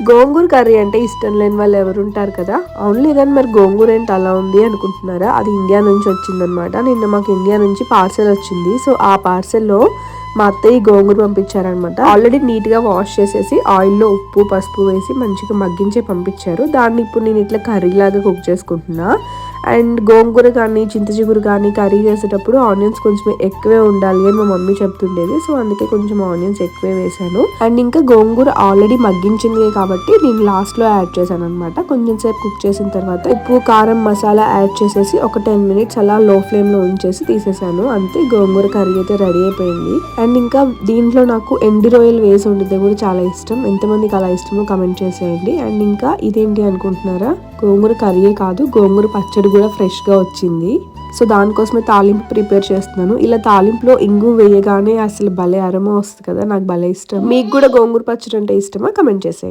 గోంగూర curry అంటే ఇష్టం లేని వాళ్ళు ఎవరు ఉంటారు కదా. ఓన్లీ కానీ మరి గోంగూర ఏంటి అలా ఉంది అనుకుంటున్నారా? అది ఇండియా నుంచి వచ్చిందనమాట. నిన్న మాకు ఇండియా నుంచి పార్సెల్ వచ్చింది. సో ఆ పార్సెల్లో మా అత్తయ్య గోంగూర పంపించారనమాట. ఆల్రెడీ నీట్ గా వాష్ చేసేసి ఆయిల్లో ఉప్పు పసుపు వేసి మంచిగా మగ్గించే పంపించారు. దాన్ని ఇప్పుడు నేను ఇట్లా కర్రీ లాగా కుక్ చేసుకుంటున్నా. అండ్ గోంగూర కానీ చింత చిగురు కానీ కర్రీ చేసేటప్పుడు ఆనియన్స్ కొంచెం ఎక్కువే ఉండాలి అని మా మమ్మీ చెప్తుండేది. సో అందుకే కొంచెం ఆనియన్స్ ఎక్కువే వేసాను. అండ్ ఇంకా గోంగూర ఆల్రెడీ మగ్గించింది కాబట్టి నేను లాస్ట్ లో యాడ్ చేశాను అనమాట. కొంచెం సేపు కుక్ చేసిన తర్వాత ఉప్పు కారం మసాలా యాడ్ చేసేసి ఒక 10 minutes అలా లో ఫ్లేమ్ లో ఉంచేసి తీసేసాను. అంతే, గోంగూర కర్రీ అయితే రెడీ అయిపోయింది. అండ్ ఇంకా దీంట్లో నాకు ఎండు రొయ్యలు వేసి వండితే కూడా చాలా ఇష్టం. ఎంతమందికి అలా ఇష్టమో కమెంట్ చేసేయండి. అండ్ ఇంకా ఇదేంటి అనుకుంటున్నారా? గోంగూర కర్రీ కాదు, గోంగూర పచ్చడి కూడా ఫ్రెష్ గా వచ్చింది. సో దానికోసమే తాలింపు ప్రిపేర్ చేస్తున్నాను. ఇలా తాలింపులో ఇంగు వేయగానే అసలు భలే అరమ వస్తుంది కదా, నాకు భలే ఇష్టం. మీకు కూడా గోంగూర పచ్చడి అంటే ఇష్టమా? కమెంట్ చేసేయండి.